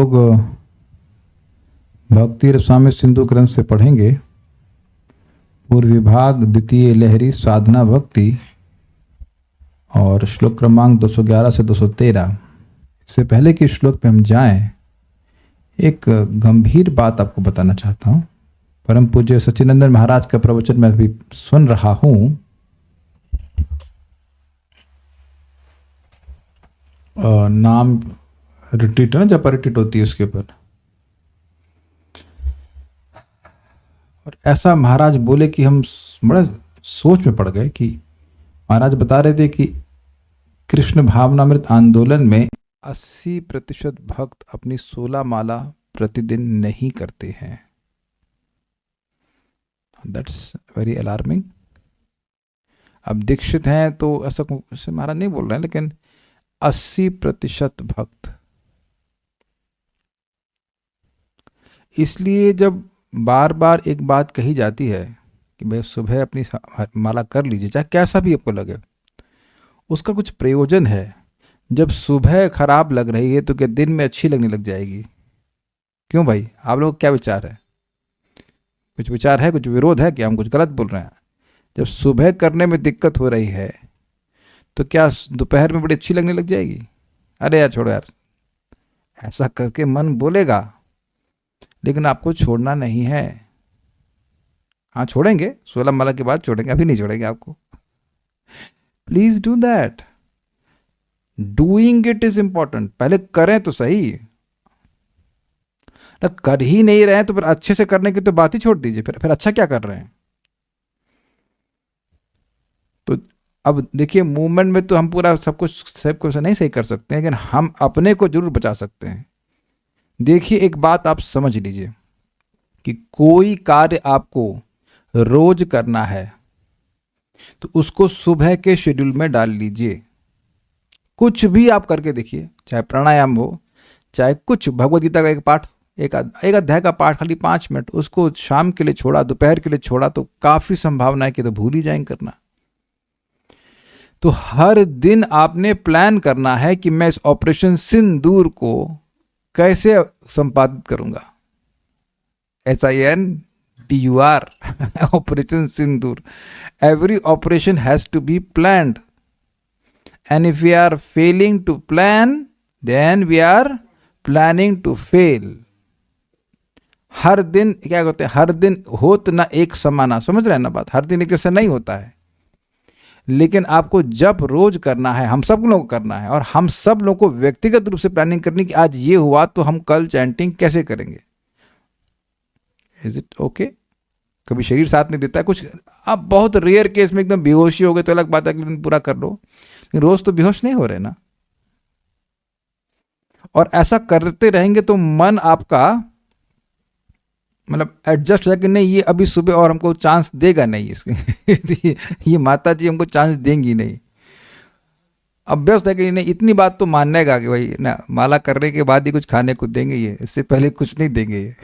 लोग भक्ति रसामृत सिंधु ग्रंथ से पढ़ेंगे। पूर्व विभाग द्वितीय लहरी साधना भक्ति और श्लोक क्रमांक 211 से 213। इससे पहले कि श्लोक पे हम जाएं, एक गंभीर बात आपको बताना चाहता हूं। परम पूज्य सच्चिदानंद महाराज का प्रवचन मैं अभी सुन रहा हूं। नाम रिट्रीट है ना, जब रिट्रीट होती है उसके ऊपर, और ऐसा महाराज बोले कि हम बड़ा सोच में पड़ गए कि महाराज बता रहे थे कि कृष्ण भावनामृत आंदोलन में 80% भक्त अपनी 16 माला प्रतिदिन नहीं करते हैं। That's very alarming. अब दीक्षित हैं तो ऐसा महाराज नहीं बोल रहे हैं, लेकिन 80% भक्त। इसलिए जब बार बार एक बात कही जाती है कि भाई सुबह अपनी माला कर लीजिए, चाहे कैसा भी आपको लगे, उसका कुछ प्रयोजन है। जब सुबह खराब लग रही है तो क्या दिन में अच्छी लगने लग जाएगी? क्यों भाई, आप लोग क्या विचार है? कुछ विचार है, कुछ विरोध है कि हम कुछ गलत बोल रहे हैं? जब सुबह करने में दिक्कत हो रही है तो क्या दोपहर में बड़ी अच्छी लगने लग जाएगी? अरे यार छोड़ो यार, ऐसा करके मन बोलेगा, लेकिन आपको छोड़ना नहीं है। हाँ छोड़ेंगे, 16 माला के बाद छोड़ेंगे, अभी नहीं छोड़ेंगे आपको। Please do that. Doing it is important. पहले करें तो सही। तो कर ही नहीं रहे हैं तो फिर अच्छे से करने की तो बात ही छोड़ दीजिए। फिर अच्छा क्या कर रहे हैं? तो अब देखिए, मूवमेंट में तो हम पूरा सब कुछ नहीं सही कर सकते हैं, लेकिन हम अपने को जरूर बचा सकते हैं। देखिए, एक बात आप समझ लीजिए कि कोई कार्य आपको रोज करना है तो उसको सुबह के शेड्यूल में डाल लीजिए। कुछ भी आप करके देखिए, चाहे प्राणायाम हो, चाहे कुछ भगवद गीता का एक पाठ, एक अध्याय का पाठ, खाली 5 मिनट, उसको शाम के लिए छोड़ा, दोपहर के लिए छोड़ा, तो काफी संभावना है कि तो भूल ही जाएंगे करना। तो हर दिन आपने प्लान करना है कि मैं इस ऑपरेशन सिंदूर को कैसे संपादित करूंगा। SINDUR operation Sindoor. Every operation has to be planned, and if we are failing to plan, then we are planning to fail. हर दिन क्या कहते हैं, हर दिन होत ना एक समाना। समझ रहे हैं ना बात? हर दिन एक जैसा नहीं होता है, लेकिन आपको जब रोज करना है, हम सब लोगों को करना है, और हम सब लोगों को व्यक्तिगत रूप से प्लानिंग करनी कि आज ये हुआ तो हम कल चैंटिंग कैसे करेंगे। Is it okay? कभी शरीर साथ नहीं देता है कुछ, आप बहुत रेयर केस में एकदम बेहोशी हो गए तो अलग बात है, अगले दिन पूरा कर लो, लेकिन रोज तो बेहोश नहीं हो रहे ना। और ऐसा करते रहेंगे तो मन आपका मतलब एडजस्ट हो जाए कि नहीं, ये अभी सुबह और हमको चांस देगा नहीं इसके ये माता जी हमको चांस देंगी नहीं। अभ्यस्त है कि नहीं, इतनी बात तो मानने का कि भाई ना, माला करने के बाद ही कुछ खाने को देंगे, ये इससे पहले कुछ नहीं देंगे ये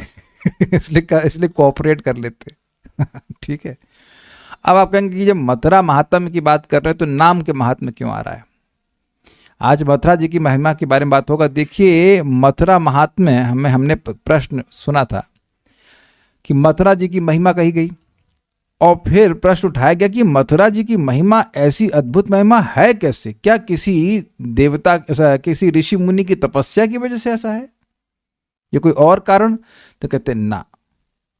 इसलिए कोऑपरेट कर लेते ठीक है। अब आप कहेंगे कि जब मथुरा महात्म्य की बात कर रहे हैं तो नाम के महात्म्य क्यों आ रहा है? आज मथुरा जी की महिमा के बारे में बात होगा। देखिए, मथुरा महात्म्य हमने प्रश्न सुना था कि मथुरा जी की महिमा कही गई, और फिर प्रश्न उठाया गया कि मथुरा जी की महिमा ऐसी अद्भुत महिमा है कैसे? क्या किसी देवता, किसी ऋषि मुनि की तपस्या की वजह से ऐसा है, या कोई और कारण? तो कहते हैं ना,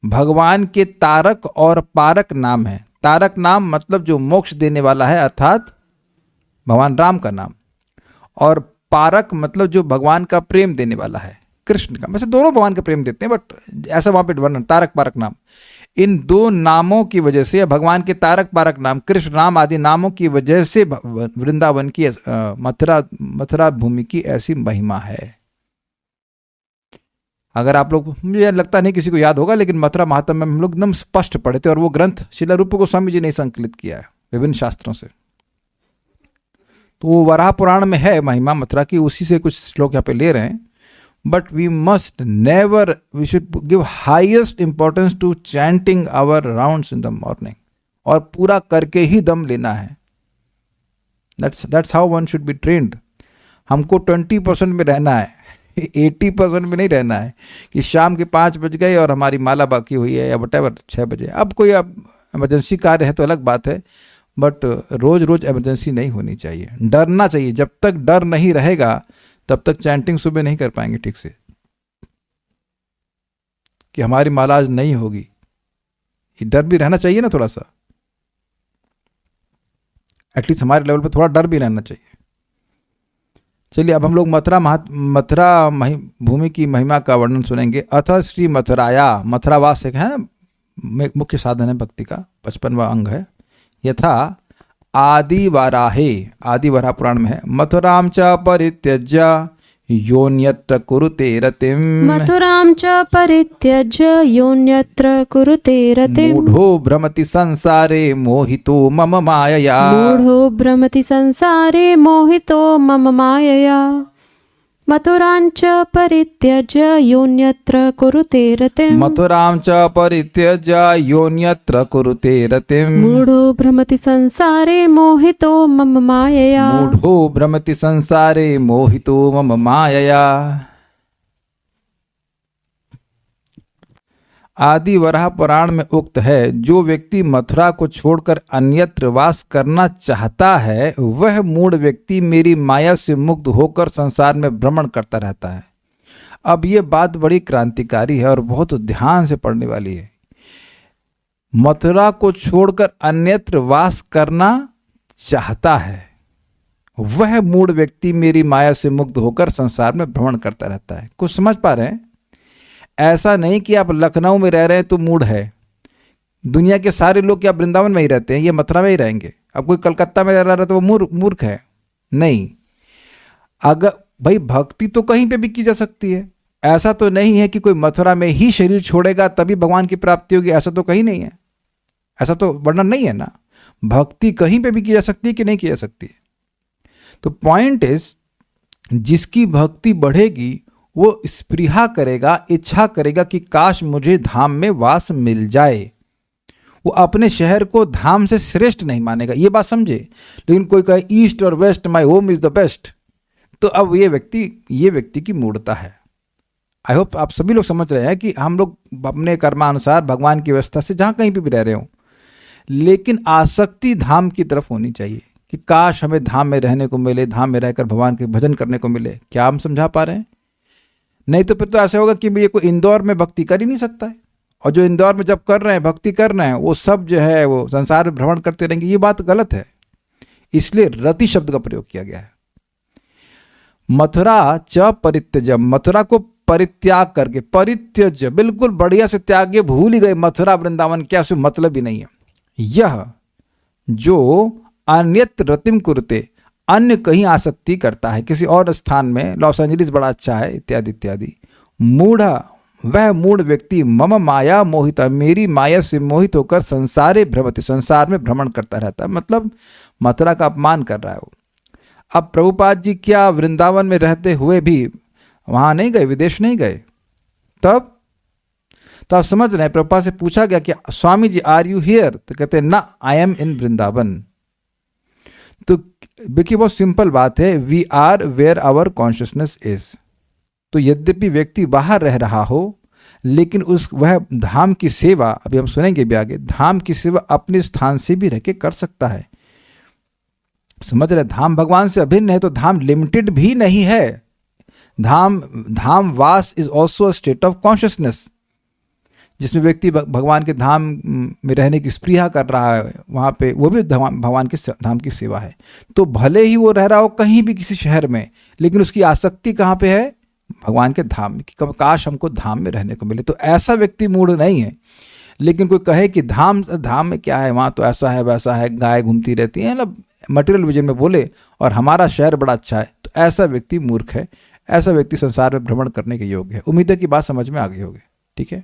भगवान के तारक और पारक नाम है। तारक नाम मतलब जो मोक्ष देने वाला है, अर्थात भगवान राम का नाम, और पारक मतलब जो भगवान का प्रेम देने वाला है, कृष्ण का। वैसे दोनों भगवान का प्रेम देते हैं, बट ऐसा वहां पे वर्णन, तारक पारक नाम। इन दो नामों की वजह से, भगवान के तारक पारक नाम, कृष्ण नाम आदि नामों की वजह से वृंदावन की, मथुरा भूमि की ऐसी महिमा है। अगर आप लोग, मुझे लगता नहीं किसी को याद होगा, लेकिन मथुरा महात्म्य में हम लोग एकदम स्पष्ट पढ़े थे, और वो ग्रंथ श्रील रूप गोस्वामी जी ने संकलित किया है विभिन्न शास्त्रों से। तो वो वराह पुराण में है महिमा मथुरा की, उसी से कुछ श्लोक यहाँ पे ले रहे हैं। But we must never, we should give highest importance to chanting our rounds in the morning. और पूरा करके ही दम लेना है। That's how one should be trained. हमको 20% में रहना है 80% में नहीं रहना है कि शाम के 5 बज गए और हमारी माला बाकी हुई है या वटेवर 6 बजे। अब कोई इमरजेंसी कार्य है तो अलग बात है, बट रोज रोज इमरजेंसी नहीं होनी चाहिए। डरना चाहिए, जब तक डर नहीं रहेगा तब तक चैंटिंग सुबह नहीं कर पाएंगे ठीक से, कि हमारी माला आज नहीं होगी। ये डर भी रहना चाहिए ना थोड़ा सा, एटलीस्ट हमारे लेवल पे थोड़ा डर भी रहना चाहिए। चलिए अब हम लोग मथुरा भूमि की महिमा का वर्णन सुनेंगे। अथ श्री मथुराया, मथुरावास एक है मुख्य साधन है भक्ति का, 55वां अंग है। यथा आदि वराहे, आदि वराह पुराण में है, मथुराम च परित्यज्य योन्यत्र कुरुते रतिम, मथुरां च परित्यज्य योन्यत्र कुरुते रतिम्, मूढ़ो भ्रमति संसारे मोहितो मम मायया, मूढ़ो भ्रमति संसारे मोहितो मम मायया, मथुरां च परित्यज्य योन्यत्र कुरुते रतिम्, मथुरां च परित्यज्य योन्यत्र कुरुते रतिम्, मूढ़ो भ्रमति संसारे मोहितो मम मायया, मूढ़ो भ्रमति संसारे मोहितो मम मायया। आदि वराह पुराण में उक्त है, जो व्यक्ति मथुरा को छोड़कर अन्यत्र वास करना चाहता है वह मूढ़ व्यक्ति मेरी माया से मुक्त होकर संसार में भ्रमण करता रहता है। अब ये बात बड़ी क्रांतिकारी है और बहुत ध्यान से पढ़ने वाली है। मथुरा को छोड़कर अन्यत्र वास करना चाहता है वह मूढ़ व्यक्ति मेरी माया से मुक्त होकर संसार में भ्रमण करता रहता है। कुछ समझ पा रहे हैं? ऐसा नहीं कि आप लखनऊ में रह रहे हैं तो मूढ़ है। दुनिया के सारे लोग क्या वृंदावन में ही रहते हैं, ये मथुरा में ही रहेंगे? अब कोई कलकत्ता में रह रहा है तो वो मूर्ख है? नहीं। अगर भाई भक्ति तो कहीं पे भी की जा सकती है, ऐसा तो नहीं है कि कोई मथुरा में ही शरीर छोड़ेगा तभी भगवान की प्राप्ति होगी, ऐसा तो कहीं नहीं है, ऐसा तो वर्णन नहीं है ना। भक्ति कहीं पे भी की जा सकती है कि नहीं की जा सकती है। तो पॉइंट इज, जिसकी भक्ति बढ़ेगी वो स्पृहा करेगा, इच्छा करेगा कि काश मुझे धाम में वास मिल जाए। वो अपने शहर को धाम से श्रेष्ठ नहीं मानेगा, ये बात समझे। लेकिन कोई कहे east or west my home is the best, तो अब ये व्यक्ति की मूढ़ता है। आई होप आप सभी लोग समझ रहे हैं कि हम लोग अपने कर्मानुसार भगवान की व्यवस्था से जहां कहीं पे भी रह रहे हो, लेकिन आसक्ति धाम की तरफ होनी चाहिए कि काश हमें धाम में रहने को मिले, धाम में रहकर भगवान के भजन करने को मिले। क्या हम समझा पा रहे हैं? नहीं तो फिर तो ऐसा होगा कि ये कोई इंदौर में भक्ति कर ही नहीं सकता है, और जो इंदौर में जब कर रहे हैं भक्ति कर रहे हैं वो सब जो है वो संसार में भ्रमण करते रहेंगे। ये बात गलत है, इसलिए रति शब्द का प्रयोग किया गया है। मथुरा च परित्यज, मथुरा को परित्याग करके, परित्यज बिल्कुल बढ़िया से त्याग, भूल ही गए मथुरा वृंदावन क्या, उससे मतलब ही नहीं है। यह जो अन्यत्र रतिम कुरुते, अन्य कहीं आसक्ति करता है, किसी और स्थान में, लॉस एंजलिस बड़ा अच्छा है इत्यादि इत्यादि, मूढ़ा वह मूढ़ व्यक्ति मम माया मोहिता, मेरी माया से मोहित होकर संसारे भ्रमति, संसार में भ्रमण करता रहता है। मतलब मथुरा का अपमान कर रहा है वो। अब प्रभुपाद जी क्या वृंदावन में रहते हुए भी वहां नहीं गए, विदेश नहीं गए? तब तो आप समझ रहे हैं, प्रभुपाद से पूछा गया कि Swami ji are you here, तो कहते हैं ना, आई एम इन वृंदावन। तो देखिए बहुत सिंपल बात है, we are where our consciousness is. तो यद्यपि व्यक्ति बाहर रह रहा हो, लेकिन वह धाम की सेवा, अभी हम सुनेंगे भी आगे, धाम की सेवा अपने स्थान से भी रह के कर सकता है। समझ रहे? धाम भगवान से अभिन्न है तो धाम लिमिटेड भी नहीं है। धाम वास is also a state of consciousness, जिसमें व्यक्ति भगवान के धाम में रहने की स्पृहा कर रहा है, वहाँ पे वो भी भगवान के धाम की सेवा है। तो भले ही वो रह रहा हो कहीं भी किसी शहर में, लेकिन उसकी आसक्ति कहाँ पे है? भगवान के धाम में, कि काश हमको धाम में रहने को मिले। तो ऐसा व्यक्ति मूढ़ नहीं है। लेकिन कोई कहे कि धाम में क्या है, वहाँ तो ऐसा है वैसा है, गाय घूमती रहती है, मतलब मटेरियल विजन में बोले, और हमारा शहर बड़ा अच्छा है, तो ऐसा व्यक्ति मूर्ख है। ऐसा व्यक्ति संसार में भ्रमण करने के योग्य है। उम्मीद है कि बात समझ में आ गई होगी। ठीक है,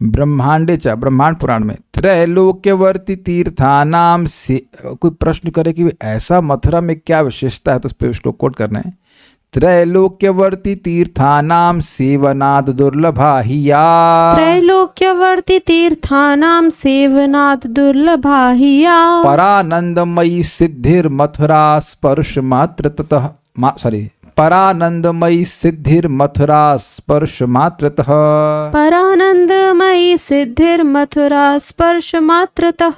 ब्रह्मांडे च, ब्रह्मांड पुराण में, त्रैलोक्यवर्ती तीर्थानाम से, कोई प्रश्न करे कि ऐसा मथुरा में क्या विशेषता है, तो उस पर श्लोक कोट करना है। त्रैलोक्यवर्ती तीर्थानाम सेवनाद दुर्लभा हि या। त्रैलोक्यवर्ती तीर्थानां सेवनात् दुर्लभा हि या। परानंदमयी सिद्धिर्मथुरा स्पर्श मात्र ततः परानंदमयी सिद्धिर्मथुरा स्पर्श मात्रतः। परानंदमयी सिद्धिर्मथुरा स्पर्श मात्रतः।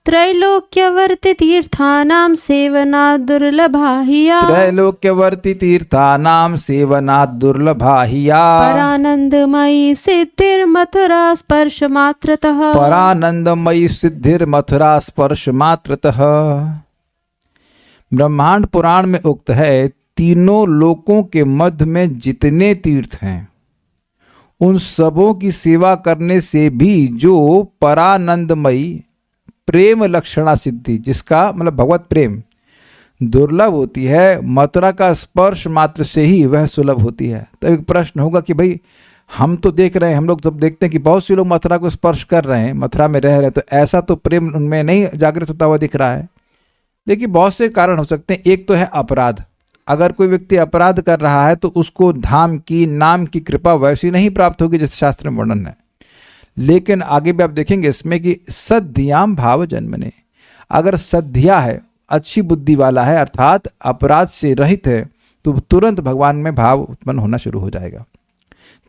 त्रैलोक्यवर्ती तीर्थानां सेवनात् दुर्लभा हि या। त्रैलोक्यवर्ती तीर्थानाम सेवनात् दुर्लभा हि या। परानंदमयी सिद्धिर्मथुरा स्पर्श मात्रतः। परानंदमयी सिद्धिर्मथुरा स्पर्श मात्रतः। ब्रह्मांड पुराण में उक्त है, तीनों लोकों के मध्य में जितने तीर्थ हैं उन सबों की सेवा करने से भी जो परानंदमयी प्रेम लक्षणा सिद्धि, जिसका मतलब भगवत प्रेम दुर्लभ होती है, मथुरा का स्पर्श मात्र से ही वह सुलभ होती है। तो एक प्रश्न होगा कि भाई हम तो देख रहे हैं, हम लोग जब देखते हैं कि बहुत से लोग मथुरा को स्पर्श कर रहे हैं, मथुरा में रह रहे हैं, तो ऐसा तो प्रेम उनमें नहीं जागृत होता हुआ दिख रहा है। देखिए बहुत से कारण हो सकते हैं। एक तो है अपराध। अगर कोई व्यक्ति अपराध कर रहा है तो उसको धाम की, नाम की कृपा वैसी नहीं प्राप्त होगी जैसे शास्त्र में वर्णन है। लेकिन आगे भी आप देखेंगे इसमें कि सद्धियाम भाव जन्मने, अगर सद्धिया है, अच्छी बुद्धि वाला है, अर्थात अपराध से रहित है, तो तुरंत भगवान में भाव उत्पन्न होना शुरू हो जाएगा।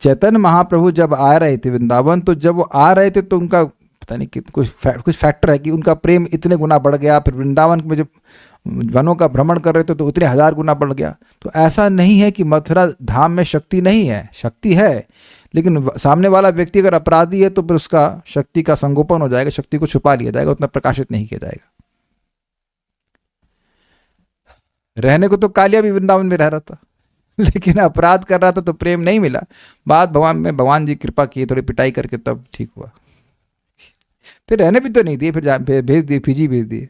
चैतन्य महाप्रभु जब आ रहे थे वृंदावन, तो जब वो आ रहे थे तो उनका पता नहीं कि कुछ फैक्टर है कि उनका प्रेम इतने गुना बढ़ गया। फिर वृंदावन में जब वनों का भ्रमण कर रहे थे तो उतने 1000 गुना बढ़ गया। तो ऐसा नहीं है कि मथुरा धाम में शक्ति नहीं है, शक्ति है, लेकिन सामने वाला व्यक्ति अगर अपराधी है तो फिर उसका शक्ति का संगोपन हो जाएगा, शक्ति को छुपा लिया जाएगा, उतना प्रकाशित नहीं किया जाएगा। रहने को तो कालिया भी वृंदावन में रह रहा था, लेकिन अपराध कर रहा था तो प्रेम नहीं मिला। बाद भगवान जी कृपा किए, थोड़ी पिटाई करके तब ठीक हुआ। फिर रहने भी तो नहीं दिए, फिर भेज दिए, फिजी भेज दिए।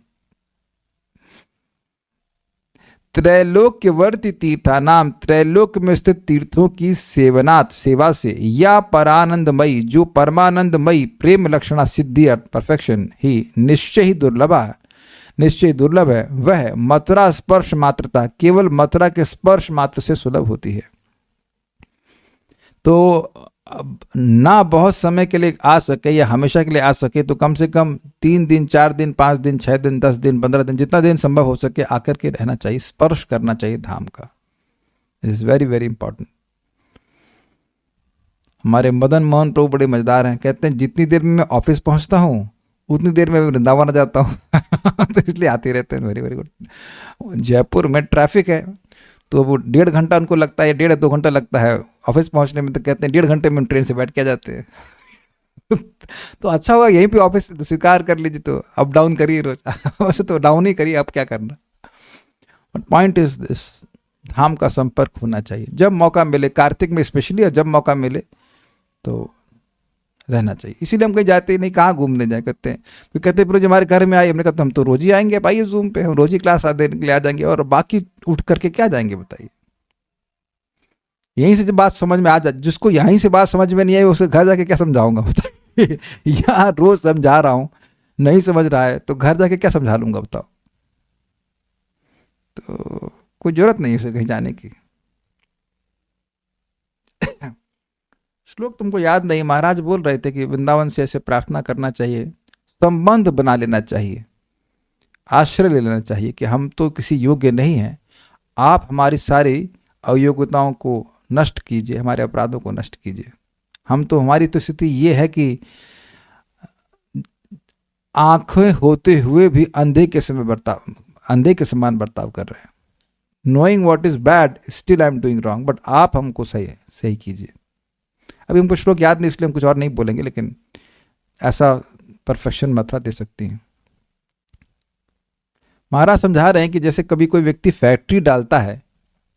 त्रैलोक्यवर्ती तीर्थानाम, त्रैलोक्य में स्थित तीर्थों की सेवनात्, सेवा से, या परानंदमयी, जो परमानंदमयी प्रेम लक्षणा सिद्धि परफेक्शन ही निश्चय ही दुर्लभा है, निश्चय दुर्लभ है, वह मथुरा स्पर्श मात्रता, केवल मथुरा के स्पर्श मात्र से सुलभ होती है। तो ना बहुत समय के लिए आ सके या हमेशा के लिए आ सके तो कम से कम 3 दिन, 4 दिन, 5 दिन, 6 दिन, 10 दिन, 15 दिन, जितना दिन संभव हो सके आकर के रहना चाहिए, स्पर्श करना चाहिए धाम का। It is very very important. हमारे मदन मोहन प्रभु बड़े मजेदार हैं, कहते हैं जितनी देर में मैं ऑफिस पहुंचता हूँ उतनी देर में वृंदावन आ जाता हूँ तो इसलिए आते रहते हैं। Very very good. जयपुर में ट्रैफिक है तो वो 1.5 घंटा उनको लगता है, 1.5-2 घंटा लगता है ऑफिस पहुंचने में, तो कहते हैं 1.5 घंटे में ट्रेन से बैठ के आ जाते हैं तो अच्छा होगा यहीं पे ऑफिस स्वीकार कर लीजिए, तो अप डाउन करिए रोज वैसे तो डाउन ही करिए, अब क्या करना। बट पॉइंट इज दिस, धाम का संपर्क होना चाहिए जब मौका मिले, कार्तिक में स्पेशली, और जब मौका मिले तो रहना चाहिए। इसीलिए हम कहीं जाते ही नहीं, कहाँ घूमने जाए कहते हैं। फिर कहते हैं हमारे घर में आइए, हमने कहा हम तो रोज ही आएंगे, आप आइए जूम पे, हम रोज ही क्लास देने के लिए आ जाएंगे, और बाकी उठ करके क्या जाएंगे बताइए। यहीं से जब बात समझ में आ जाए, जिसको यहीं से बात समझ में नहीं आई उसे घर जाके क्या समझाऊंगा बताइए यहाँ रोज समझा रहा हूं, नहीं समझ रहा है तो घर जाके क्या समझा लूंगा बताओ। तो कोई जरूरत नहीं है उसे कहीं जाने की। श्लोक तुमको याद नहीं, महाराज बोल रहे थे कि वृंदावन से ऐसे प्रार्थना करना चाहिए, संबंध बना लेना चाहिए, आश्रय ले लेना चाहिए कि हम तो किसी योग्य नहीं हैं, आप हमारी सारी अयोग्यताओं को नष्ट कीजिए, हमारे अपराधों को नष्ट कीजिए। हम तो, हमारी तो स्थिति ये है कि आंखें होते हुए भी अंधे के समान बर्ताव कर रहे हैं। Knowing what is bad still I am doing wrong, but आप हमको सही कीजिए। अभी हमको श्लोक याद नहीं इसलिए हम कुछ और नहीं बोलेंगे, लेकिन ऐसा परफेक्शन मथुरा दे सकती हैं। महाराज समझा रहे हैं कि जैसे कभी कोई व्यक्ति फैक्ट्री डालता है,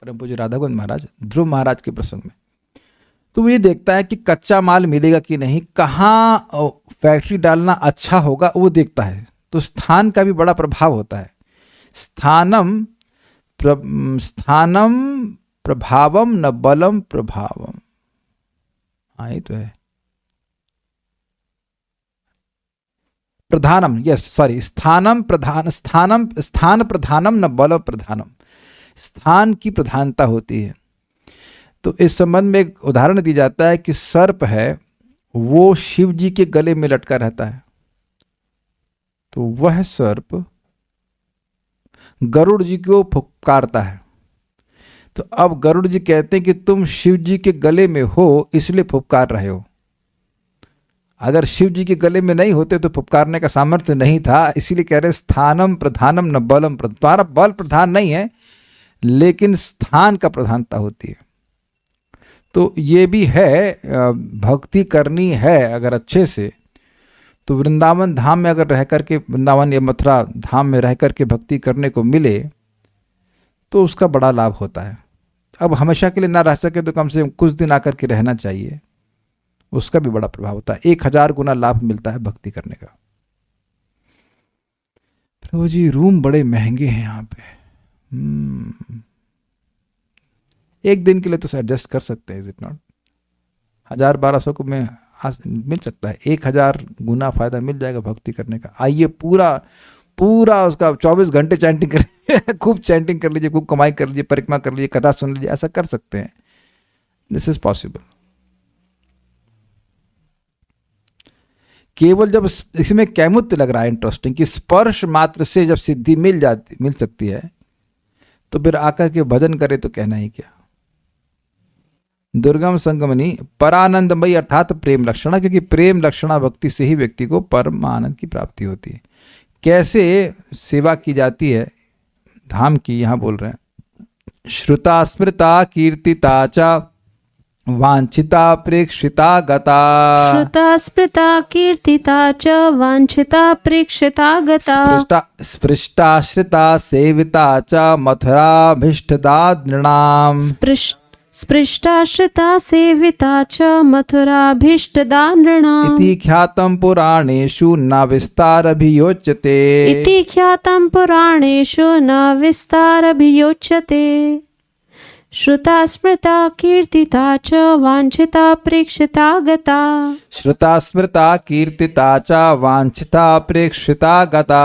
परम पूज्य राधाकुंज महाराज, ध्रुव महाराज के प्रसंग में, तो वो ये देखता है कि कच्चा माल मिलेगा कि नहीं, कहाँ फैक्ट्री डालना अच्छा होगा वो देखता है। तो स्थान का भी बड़ा प्रभाव होता है। स्थानम प्रभावम न बलम प्रभावम, हाँ ये तो है। प्रधानम, यस सॉरी, स्थान प्रधानम न बल प्रधानम, स्थान की प्रधानता होती है। तो इस संबंध में एक उदाहरण दी जाता है कि सर्प है वो शिव जी के गले में लटका रहता है, तो वह सर्प गरुड़ जी को फुफकारता है। तो अब गरुड़ जी कहते हैं कि तुम शिव जी के गले में हो इसलिए फुफकार रहे हो। अगर शिव जी के गले में नहीं होते तो फुफकारने का सामर्थ्य नहीं था, इसीलिए कह रहे स्थानम प्रधानम न बलम प्रधान। तुम्हारा बल प्रधान नहीं है लेकिन स्थान का प्रधानता होती है। तो ये भी है, भक्ति करनी है अगर अच्छे से तो वृंदावन धाम में अगर रह करके, वृंदावन या मथुरा धाम में रह करके भक्ति करने को मिले तो उसका बड़ा लाभ होता है। अब हमेशा के लिए ना रह सके तो कम से कम कुछ दिन आकर के रहना चाहिए, उसका भी बड़ा प्रभाव होता है। 1000 गुना लाभ मिलता है भक्ति करने का। प्रभु जी रूम बड़े महंगे हैं यहाँ पे। एक दिन के लिए तो एडजस्ट कर सकते हैं, इज इट नॉट? 1000-1200 को में मिल सकता है, 1000 गुना फायदा मिल जाएगा भक्ति करने का। आइए पूरा उसका 24 घंटे चैंटिंग कर खूब चैंटिंग कर लीजिए, खूब कमाई कर लीजिए, परिक्रमा कर लीजिए, कथा सुन लीजिए, ऐसा कर सकते हैं। This is possible. केवल जब इसमें कैमुत्य लग रहा है इंटरेस्टिंग कि स्पर्श मात्र से जब सिद्धि मिल सकती है तो फिर आकर के भजन करे तो कहना ही क्या। दुर्गम संगमनी परानंदमयी अर्थात प्रेम लक्षणा, क्योंकि प्रेम लक्षणा भक्ति से ही व्यक्ति को परम आनंद की प्राप्ति होती है। कैसे सेवा की जाती है धाम की, यहां बोल रहे हैं श्रुता स्मृता कीर्तिता च वांछिता प्रेक्षिता गता। श्रुता स्मृता कीर्तिता च वांछिता प्रेक्षिता गता। स्पृष्टा श्रिता सेविता च मथुराभीष्टदा नृणाम। स्पृष्टाश्रिता सेविता च मथुराभीष्टदा नृणाम्। इति ख्यातं पुराणेषु न विस्तारभियोच्यते। इति ख्यातं पुराणेषु न विस्तारभियोच्यते। श्रुता स्मृता कीर्तिता च वांछिता प्रेक्षिता गता। श्रुता स्मृता कीर्तिता च वांछिता प्रेक्षिता गता।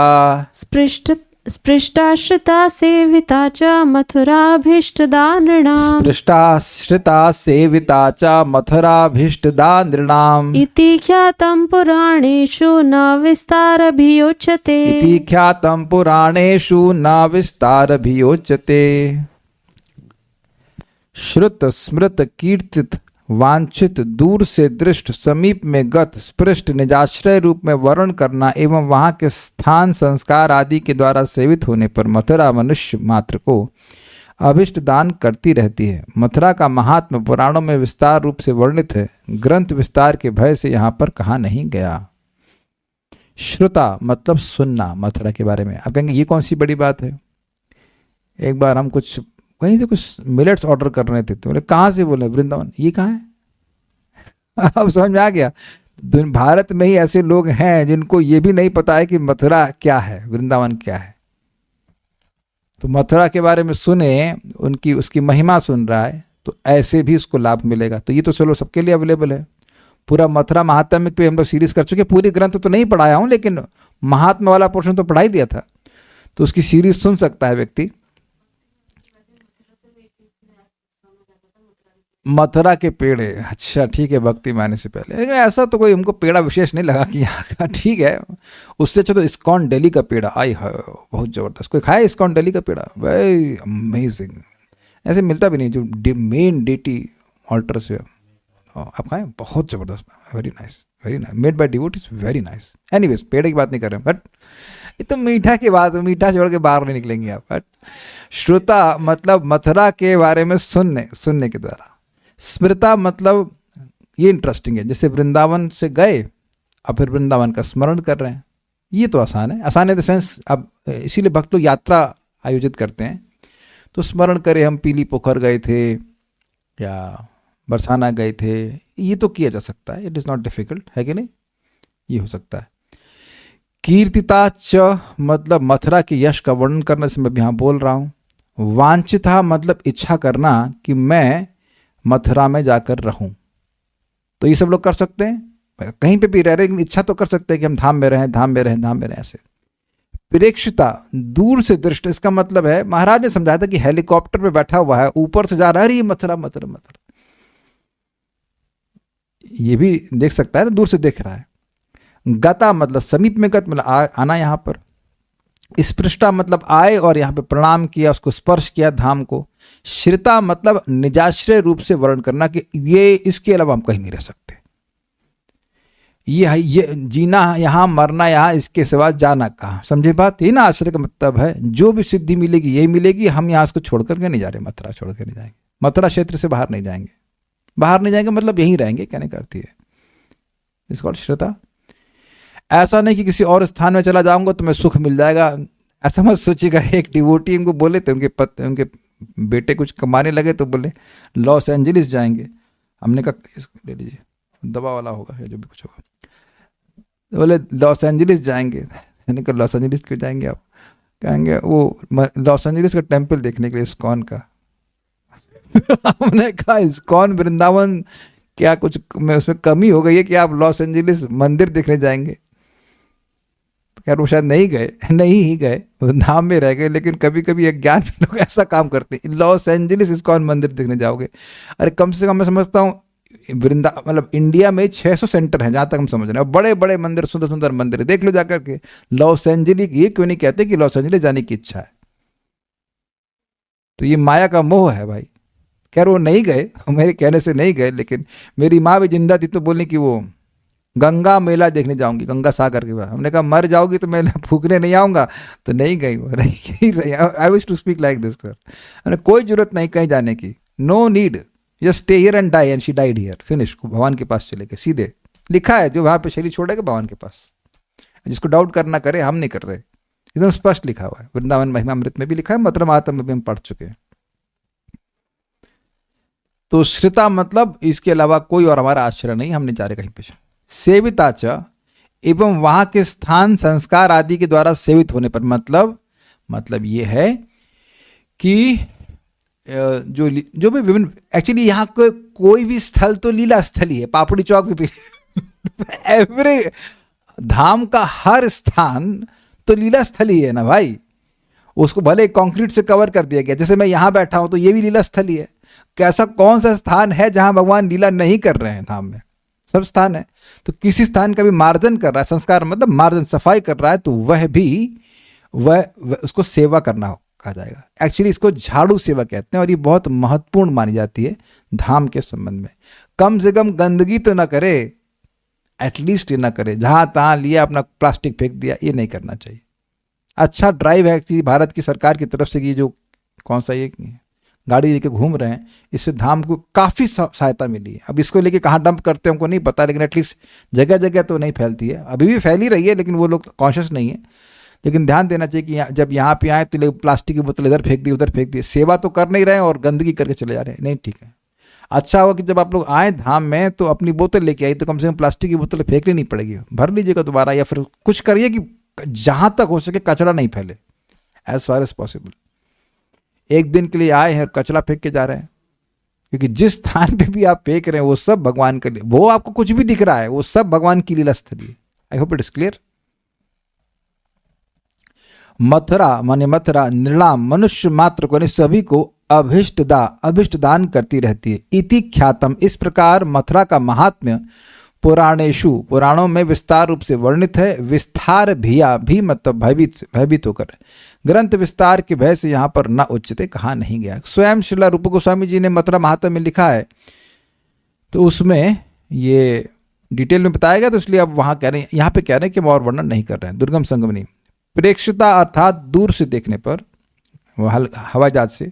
स्पृष्टाश्रिता सेविता च मथुराभीष्टदा नृणाम्। स्पृष्टाश्रिता सेविता च मथुराभीष्टदा नृणाम्। इति ख्यातं पुराणेषु न विस्तारभियोच्यते। इति ख्यातं पुराणेषु न विस्तारभियोच्यते। श्रुत स्मृत कीर्तित वांछित दूर से दृष्ट समीप में गत स्पृष्ट निजाश्रय रूप में वर्ण करना एवं वहां के स्थान संस्कार आदि के द्वारा सेवित होने पर मथुरा मनुष्य मात्र को अभिष्ट दान करती रहती है। मथुरा का महात्म्य पुराणों में विस्तार रूप से वर्णित है, ग्रंथ विस्तार के भय से यहाँ पर कहा नहीं गया। श्रुता मतलब सुनना मथुरा के बारे में। आप कहेंगे ये कौन सी बड़ी बात है। एक बार हम कहीं से कुछ मिलेट्स ऑर्डर कर रहे थे तो बोले कहाँ से, बोले वृंदावन। ये कहाँ है? अब समझ में आ गया। भारत में ही ऐसे लोग हैं जिनको ये भी नहीं पता है कि मथुरा क्या है, वृंदावन क्या है। तो मथुरा के बारे में सुने, उसकी महिमा सुन रहा है तो ऐसे भी उसको लाभ मिलेगा। तो ये तो चलो सबके लिए अवेलेबल है। पूरा मथुरा महात्म्य पे हम लोग सीरीज कर चुके। पूरी ग्रंथ तो नहीं पढ़ाया हूँ लेकिन महात्म्य वाला पोर्शन तो पढ़ा ही दिया था, तो उसकी सीरीज सुन सकता है व्यक्ति। मथुरा के पेड़े, अच्छा ठीक है, भक्ति में आने से पहले। लेकिन ऐसा तो कोई हमको पेड़ा विशेष नहीं लगा कि यहाँ का, ठीक है। उससे अच्छा तो इस्कॉन दिल्ली का पेड़ा, आई है बहुत ज़बरदस्त। कोई खाया इस्कॉन दिल्ली का पेड़ा? Very amazing. ऐसे मिलता भी नहीं जो मेन डेटी ऑल्टर से आप खाएं, बहुत ज़बरदस्त, very nice, made by devotees, very nice. Anyways पेड़े की बात नहीं कर रहे हैं, बट ये तो मीठा की बात, मीठा छोड़ के बाहर नहीं निकलेंगे आप। बट श्रुता मतलब मथुरा के बारे में सुनने के द्वारा। स्मृता मतलब ये इंटरेस्टिंग है, जैसे वृंदावन से गए अब फिर वृंदावन का स्मरण कर रहे हैं। ये तो आसान है, आसान है द सेंस। अब इसीलिए भक्त लोग यात्रा आयोजित करते हैं तो स्मरण करें, हम पीली पोखर गए थे या बरसाना गए थे, ये तो किया जा सकता है। इट इज़ नॉट डिफिकल्ट, है कि नहीं, ये हो सकता है। कीर्तिता च मतलब मथुरा के यश का वर्णन करने से मैं भी यहाँ बोल रहा हूँ। वांछिता मतलब इच्छा करना कि मैं मथुरा में जाकर रहूं, तो ये सब लोग कर सकते हैं, कहीं पे भी रह रहे, इच्छा तो कर सकते हैं कि हम धाम में रहें, धाम में रहें, धाम में रहें। ऐसे प्रेक्षता, दूर से दृष्टि, इसका मतलब है महाराज ने समझाया था कि हेलीकॉप्टर पे बैठा हुआ है, ऊपर से जा रहा है, अरे मथुरा मथुरा मथुरा, ये भी देख सकता है ना, दूर से देख रहा है। गता मतलब समीप में, गत मतलब आना यहां पर। स्पृष्टा मतलब आए और यहां पे प्रणाम किया, उसको स्पर्श किया धाम को। श्रिता मतलब निजाश्रय रूप से वर्णन करना कि ये, इसके अलावा हम कहीं नहीं रह सकते, ये जीना यहाँ, मरना यहाँ, इसके सिवा जाना कहाँ। समझे बात? ये ना आश्रय का मतलब है जो भी सिद्धि मिलेगी यही मिलेगी, हम यहाँ इसको छोड़ करके नहीं जा रहे, मथुरा छोड़ कर नहीं जाएंगे, मथुरा क्षेत्र से बाहर नहीं जाएंगे। बाहर नहीं जाएंगे मतलब यहीं रहेंगे, कहने का अर्थ है इसको श्रद्धा। ऐसा नहीं कि किसी और स्थान में चला जाऊंगा तो मैं सुख मिल जाएगा, ऐसा मत सोचिएगा। एक डिवोटी उनको बोले थे, उनके बेटे कुछ कमाने लगे तो बोले लॉस एंजलिस जाएंगे। हमने कहा इसको ले लीजिए, दवा वाला होगा या जो भी कुछ होगा, तो बोले लॉस एंजलिस जाएंगे। मैंने कहा लॉस एंजलिस क्यों जाएंगे आप? कहेंगे वो लॉस एंजलिस का टेम्पल देखने के लिए, इस्कॉन का। हमने कहा इस्कॉन वृंदावन क्या कुछ में उसमें कमी हो गई है कि आप लॉस एंजलिस मंदिर देखने जाएंगे? खैर वो शायद नहीं ही गए, नाम में रह गए। लेकिन कभी कभी अज्ञान में लोग ऐसा काम करते हैं, लॉस एंजलिस इस्कॉन मंदिर देखने जाओगे। अरे कम से कम मैं समझता हूँ मतलब इंडिया में 600 सेंटर हैं जहां तक हम समझ रहे हैं, बड़े बड़े मंदिर, सुंदर सुंदर मंदिर, देख लो जाकर के। लॉस एंजलिस ये क्यों नहीं कहते कि लॉस एंजलिस जाने की इच्छा है? तो ये माया का मोह है भाई। खैर वो नहीं गए, मेरे कहने से नहीं गए, लेकिन मेरी माँ भी जिंदा थी तो बोलने की वो गंगा मेला देखने जाऊंगी, गंगा सागर के बाद। हमने कहा मर जाओगी तो मैं फूकने नहीं आऊंगा, तो नहीं गई वो, रही। I wish to speak like this sir, कोई जरूरत नहीं कहीं जाने की, no need, just stay here and die, and she died here, finish. भगवान के पास चले गए सीधे, लिखा है जो वहां पे शरीर छोड़ेगा भगवान के पास। जिसको डाउट करना करे, हम नहीं कर रहे, एकदम स्पष्ट लिखा हुआ है। वृंदावन महिमा अमृत में भी लिखा है, मथुरा महात्म्य में भी हम पढ़ चुके हैं। तो श्रिता मतलब इसके अलावा कोई और हमारा आश्रय नहीं, हम नहीं जा रहे कहीं पे। सेविता च, एवं वहां के स्थान संस्कार आदि के द्वारा सेवित होने पर, मतलब ये है कि जो भी विभिन्न, एक्चुअली यहाँ कोई भी स्थल तो लीला स्थल ही है, पापड़ी चौक भी एवरी धाम का हर स्थान तो लीला स्थल ही है ना भाई। उसको भले कंक्रीट से कवर कर दिया गया, जैसे मैं यहाँ बैठा हूं तो ये भी लीला स्थल ही है। कैसा कौन सा स्थान है जहां भगवान लीला नहीं कर रहे हैं? धाम में सब स्थान है। तो किसी स्थान का भी मार्जन कर रहा है, संस्कार मतलब मार्जन, सफाई कर रहा है, तो वह भी वह उसको सेवा करना कहा जाएगा। एक्चुअली इसको झाड़ू सेवा कहते हैं, और ये बहुत महत्वपूर्ण मानी जाती है धाम के संबंध में। कम से कम गंदगी तो ना करे, एटलीस्ट ये ना करे, जहां तहां लिया अपना प्लास्टिक फेंक दिया, ये नहीं करना चाहिए। अच्छा ड्राइव है एक्चुअली भारत की सरकार की तरफ से कि जो कौन सा ये गाड़ी लेके घूम रहे हैं, इससे धाम को काफ़ी सहायता मिली है। अब इसको लेके कहाँ डंप करते हैं हमको नहीं पता, लेकिन एटलीस्ट जगह जगह तो नहीं फैलती है, अभी भी फैली रही है, लेकिन वो लोग कॉन्शियस नहीं है। लेकिन ध्यान देना चाहिए कि जब यहाँ पे आए तो प्लास्टिक की बोतल इधर फेंक दी उधर फेंक दी, सेवा तो कर नहीं रहे हैं और गंदगी करके चले जा रहे हैं, नहीं ठीक है। अच्छा होगा कि जब आप लोग आए धाम में तो अपनी बोतल लेके आई, तो कम से कम प्लास्टिक की बोतल फेंकनी नहीं पड़ेगी, भर लीजिएगा दोबारा, या फिर कुछ करिए कि जहाँ तक हो सके कचरा नहीं फैले, एज फार एज पॉसिबल। एक दिन के लिए आए हैं और कचरा फेंक के जा रहे हैं, क्योंकि जिस स्थान पे भी आप फेंक रहे हैं वो सब भगवान के लिए, वो आपको कुछ भी दिख रहा है वो सब भगवान की लीला स्थली है। I hope it is clear. Mathura माने मथुरा निर्णाम, मनुष्य मात्र को सभी को अभिष्ट दान करती रहती है। इति ख्यातम, इस प्रकार मथुरा का महात्म्य पुराणेशु, पुराणों में विस्तार रूप से वर्णित है। विस्तार भिया भी मतलब भयभीत होकर, ग्रंथ विस्तार के भय से यहाँ पर न उच्चते कहा नहीं गया। स्वयं श्रीला रूप गोस्वामी जी ने मथुरा महात्म्य में लिखा है, तो उसमें ये डिटेल में बताया गया, तो इसलिए अब वहाँ कह रहे हैं, यहाँ पे कह रहे हैं कि हम और वर्णन नहीं कर रहे हैं। दुर्गम संगमनी, प्रेक्षता अर्थात दूर से देखने पर, हवाई जहाज से।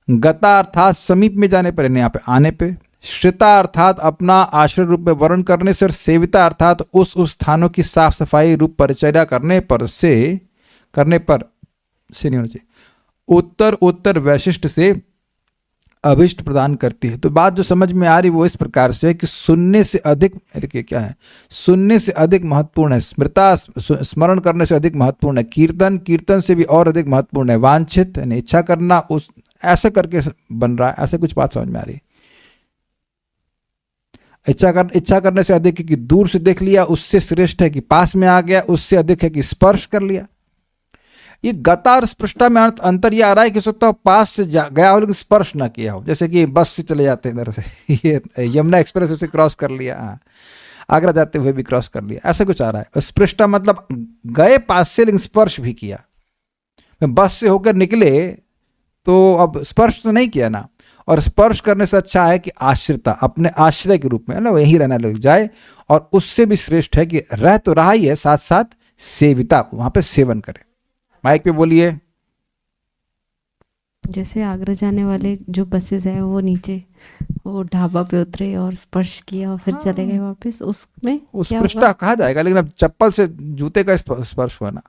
गता अर्थात समीप में जाने पर, यहाँ पे आने पे। श्रिता अर्थात अपना आश्रय रूप में वर्णन करने से। और सेविता अर्थात उस स्थानों की साफ सफाई रूप परिचर्या करने पर से नहीं होना चाहिए। उत्तर वैशिष्ट से अभिष्ट प्रदान करती है। तो बात जो समझ में आ रही वो इस प्रकार से है कि सुनने से अधिक, क्या है, सुनने से अधिक महत्वपूर्ण है। स्मृता, स्मरण करने से अधिक महत्वपूर्ण है। कीर्तन से भी और अधिक महत्वपूर्ण है। वांछित यानी इच्छा करना, उस ऐसा करके बन रहा है, ऐसे कुछ बात समझ में आ रही है। इच्छा करने से अधिक है कि दूर से देख लिया, उससे श्रेष्ठ है कि पास में आ गया, उससे अधिक है कि स्पर्श कर लिया। ये गता और स्पृष्टा में अंतर ये आ रहा है कि हो सकता हो पास से गया हो लेकिन स्पर्श ना किया हो, जैसे कि बस से चले जाते हैं इधर से, ये यमुना एक्सप्रेस से क्रॉस कर लिया, हाँ, आगरा जाते हुए भी क्रॉस कर लिया, ऐसा कुछ आ रहा है। स्पृष्टा मतलब गए पास से लेकिन स्पर्श भी किया। बस से होकर निकले तो अब स्पर्श तो नहीं किया ना, और स्पर्श करने से अच्छा है कि आश्रिता, अपने आश्रय के रूप में ना वहीं रहना लग जाए, और उससे भी श्रेष्ठ है कि रह तो रहा ही है, साथ साथ सेविता, वहां पे सेवन करे। माइक पे बोलिए। जैसे आगरा जाने वाले जो बसेस है वो नीचे वो ढाबा पे उतरे और स्पर्श किया और फिर चले गए वापस, उसमें उस क्या पृष्ठा होगा? कहा जाएगा, लेकिन अब चप्पल से जूते का स्पर्श हुआ ना।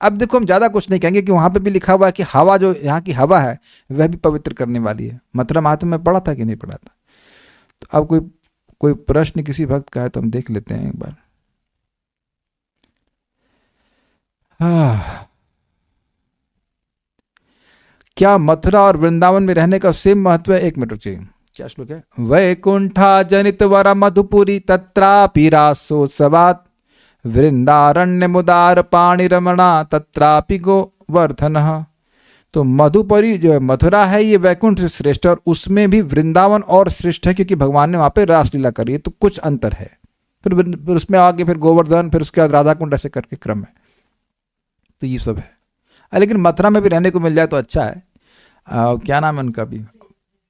अब देखो हम ज्यादा कुछ नहीं कहेंगे कि वहां पे भी लिखा हुआ है कि हवा, जो यहाँ की हवा है वह भी पवित्र करने वाली है। मथुरा महात्म्य में पढ़ा था कि नहीं पढ़ा था? तो अब कोई प्रश्न किसी भक्त का है तो हम देख लेते हैं एक बार। क्या मथुरा और वृंदावन में रहने का सेम महत्व है? एक मिनट रुकिए, क्या श्लोक है? वैकुंठा जनित वर मधुपुरी तत्रापि रासोत्सवात् वृंदारण्य मुदार पाणि रमणा तत्रापि गोवर्धन। तो मधुपुरी जो है मथुरा है ये वैकुंठ से श्रेष्ठ, और उसमें भी वृंदावन और श्रेष्ठ है क्योंकि भगवान ने वहां पे रासलीला करी है, तो कुछ अंतर है। फिर उसमें आगे फिर गोवर्धन, फिर उसके बाद राधा कुंड, ऐसे करके क्रम है। तो ये सब है, लेकिन मथुरा में भी रहने को मिल जाए तो अच्छा है। क्या नाम है उनका भी?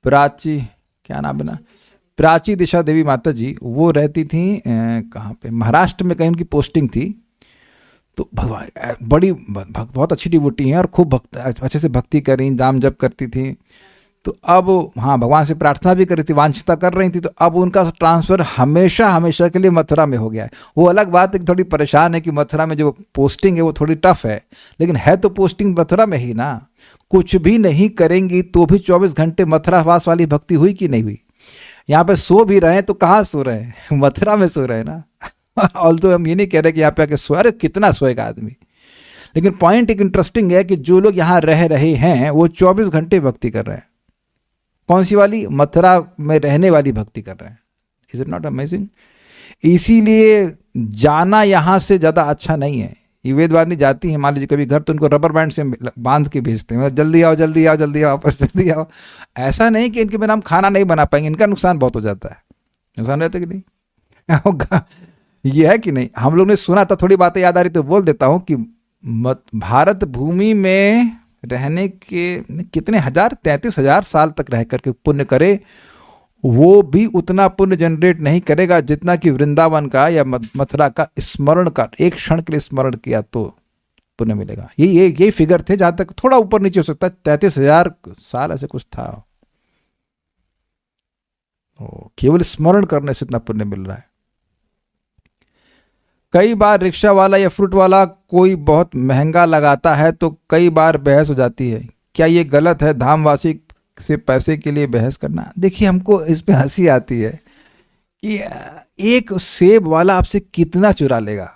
प्राची, क्या नाम है ना, प्राची दिशा देवी माता जी, वो रहती थी कहाँ पे, महाराष्ट्र में कहीं उनकी पोस्टिंग थी। तो भगवान बड़ी बहुत अच्छी डिवोटी हैं और खूब अच्छे से भक्ति कर रही, नाम जप करती थी। तो अब हाँ, भगवान से प्रार्थना भी करी थी, वांछता कर रही थी, तो अब उनका ट्रांसफ़र हमेशा हमेशा के लिए मथुरा में हो गया है। वो अलग बात है कि थोड़ी परेशान है कि मथुरा में जो पोस्टिंग है वो थोड़ी टफ है, लेकिन है तो पोस्टिंग मथुरा में ही ना। कुछ भी नहीं करेंगी तो भी 24 घंटे मथुरा वास वाली भक्ति हुई कि नहीं हुई? यहाँ पे सो भी रहे हैं तो कहाँ सो रहे हैं? मथुरा में सो रहे हैं ना। ऑल तो हम ये नहीं कह रहे कि यहाँ पे आके सो, अरे कितना सोएगा आदमी। लेकिन पॉइंट एक इंटरेस्टिंग है कि जो लोग यहाँ रह रहे हैं वो 24 घंटे भक्ति कर रहे हैं। कौन सी वाली? मथुरा में रहने वाली भक्ति कर रहे हैं। Is it not amazing? इसीलिए जाना यहाँ से ज़्यादा अच्छा नहीं है। ये वेदवादिनी जाती है मान लीजिए कभी घर, तो उनको रबर बैंड से बांध के भेजते हैं, जल्दी आओ जल्दी आओ जल्दी आओ वापस जल्दी आओ। ऐसा नहीं कि इनके बिना हम खाना नहीं बना पाएंगे, इनका नुकसान बहुत हो जाता है। नुकसान रहता है कि नहीं? ये है कि नहीं? हम लोग ने सुना था, थोड़ी बातें याद आ रही तो बोल देता हूँ कि भारत भूमि में रहने के कितने हजार, 33,000 साल तक रह करके पुण्य करे, वो भी उतना पुण्य जनरेट नहीं करेगा जितना कि वृंदावन का या मथुरा का स्मरण का, एक क्षण के लिए स्मरण किया तो पुण्य मिलेगा। ये फिगर थे, जहां तक थोड़ा ऊपर नीचे हो सकता है, 33,000 साल ऐसे कुछ था। केवल स्मरण करने से इतना पुण्य मिल रहा है। कई बार रिक्शा वाला या फ्रूट वाला कोई बहुत महंगा लगाता है तो कई बार बहस हो जाती है। क्या ये गलत है धामवासी से पैसे के लिए बहस करना? देखिए, हमको इस पे हंसी आती है कि एक सेब वाला आपसे कितना चुरा लेगा।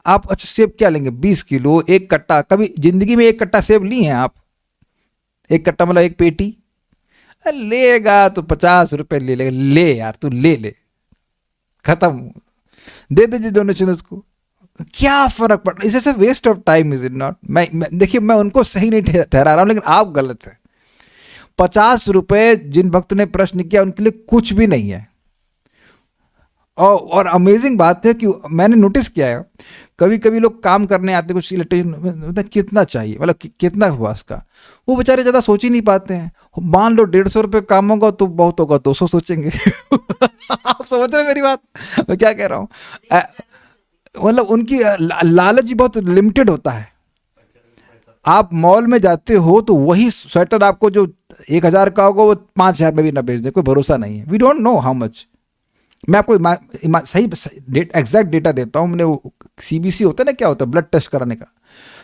आप अच्छा सेब क्या लेंगे? 20 किलो, एक कट्टा? कभी जिंदगी में एक कट्टा सेब ली हैं आप? एक कट्टा मतलब एक पेटी? लेगा तो 50 रुपए ले लेगा। ले यार, तू ले ले, खत्म, दे दीजिए डोनेशन उसको, क्या फर्क पड़ रहा है? Is waste of time, is it not? मैं देखिए, मैं उनको सही नहीं ठहरा रहा हूं, लेकिन आप गलत है। 50 रुपए जिन भक्त ने प्रश्न किया उनके लिए कुछ भी नहीं है। और अमेजिंग बात है कि मैंने नोटिस किया है, कभी कभी लोग काम करने आते कुछ इलेक्ट्रिशियन, कितना चाहिए, मतलब कितना हुआ इसका, वो बेचारे ज़्यादा सोच ही नहीं पाते हैं। मान लो 150 रुपये काम होगा तो बहुत होगा 200 सोचेंगे। आप समझ रहे हैं मेरी बात, मैं क्या कह रहा हूँ? मतलब उनकी लालच बहुत लिमिटेड होता है। आप मॉल में जाते हो तो वही स्वेटर आपको जो 1000 का होगा वो 5000 में भी ना बेच दे, कोई भरोसा नहीं है। We don't know how much. मैं आपको सही एग्जैक्ट डेटा देता हूँ। हमने वो CBC होता है ना, क्या होता है ब्लड टेस्ट कराने का,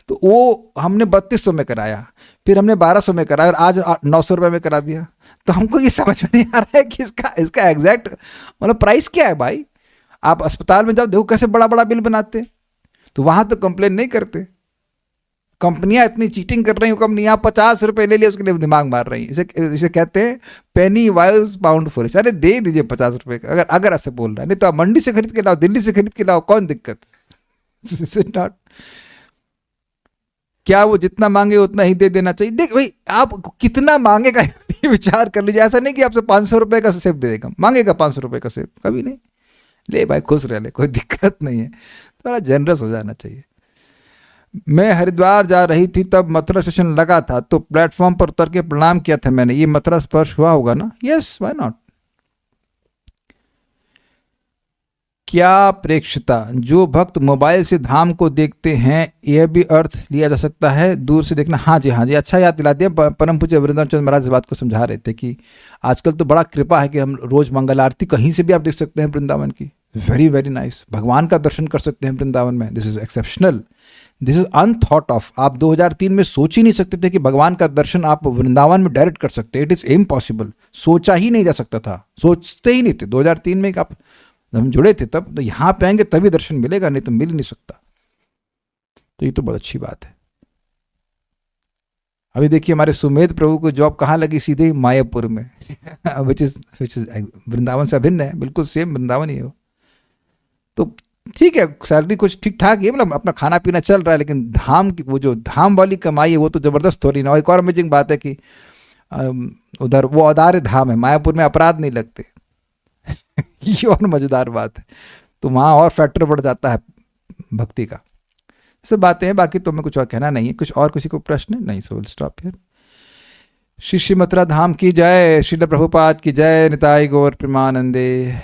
तो वो हमने 3200 में कराया, फिर हमने 1200 में कराया और आज 900 रुपये में करा दिया। तो हमको ये समझ में नहीं आ रहा है कि इसका एग्जैक्ट मतलब प्राइस क्या है भाई। आप अस्पताल में जाओ, देखो कैसे बड़ा बड़ा बिल बनाते, तो वहां तो कंप्लेन नहीं करते। कंपनियां इतनी चीटिंग कर रही हैं, कंपनियां 50 रुपए ले लिए उसके लिए दिमाग मार रही हैं। इसे कहते हैं पेनी वाइज पाउंड फॉरेस्ट। अरे दे दीजिए 50 रुपए का, अगर ऐसे बोल रहा है। नहीं तो आप मंडी से खरीद के लाओ, दिल्ली से खरीद के लाओ, कौन दिक्कत? नॉट, क्या वो जितना मांगे उतना ही दे देना चाहिए? देख भाई, आप कितना मांगेगा विचार कर लीजिए। ऐसा नहीं कि आपसे 500 रुपए का सेब दे देगा, मांगेगा 500 रुपए का सेब, कभी नहीं। ले भाई, खुश रह ले, कोई दिक्कत नहीं है, थोड़ा जनरस हो जाना चाहिए। मैं हरिद्वार जा रही थी, तब मथुरा स्टेशन लगा था, तो प्लेटफॉर्म पर उतर के प्रणाम किया था मैंने। ये मथुरा स्पर्श हुआ होगा ना? Yes, why not. क्या प्रेक्षता, जो भक्त मोबाइल से धाम को देखते हैं, यह भी अर्थ लिया जा सकता है दूर से देखना? हाँ जी, हाँ जी, अच्छा याद दिला दिया। परम पूज्य वृंदावन चंद्र महाराज इस बात को समझा रहे थे कि आजकल तो बड़ा कृपा है कि हम रोज मंगल आरती कहीं से भी आप देख सकते हैं वृंदावन की। वेरी वेरी नाइस, भगवान का दर्शन कर सकते हैं वृंदावन में। This is exceptional, this is unthought of. आप 2003 में सोच ही नहीं सकते थे कि भगवान का दर्शन आप वृंदावन में डायरेक्ट कर सकते हैं। इट इज इम्पॉसिबल, सोचा ही नहीं जा सकता था, सोचते ही नहीं थे 2003 में। आप, हम जुड़े थे तब, तो यहाँ पे आएंगे तभी दर्शन मिलेगा, नहीं तो मिल नहीं सकता। तो ये तो बहुत अच्छी बात है। अभी देखिए हमारे सुमेध प्रभु को जॉब कहाँ लगी? सीधे ही मायापुर में विच इज वृंदावन से अभिन्न है, बिल्कुल सेम वृंदावन ही है वो। तो ठीक है, सैलरी कुछ ठीक ठाक है, मतलब अपना खाना पीना चल रहा है, लेकिन धाम की वो जो धाम वाली कमाई है वो तो जबरदस्त हो रही ना। एक और अमेजिंग बात है कि उधर वो औदार्य धाम है, मायापुर में अपराध नहीं लगते ये और मजेदार बात है। तो वहाँ और फैक्टर बढ़ जाता है भक्ति का। सब बातें हैं, बाकी तो मैं कुछ और कहना नहीं है। कुछ और किसी को प्रश्न है? नहीं, so will stop here. Shri Shri Mathura Dham की जय, श्रील प्रभुपाद की जय, निताई गौर प्रेमानंदे।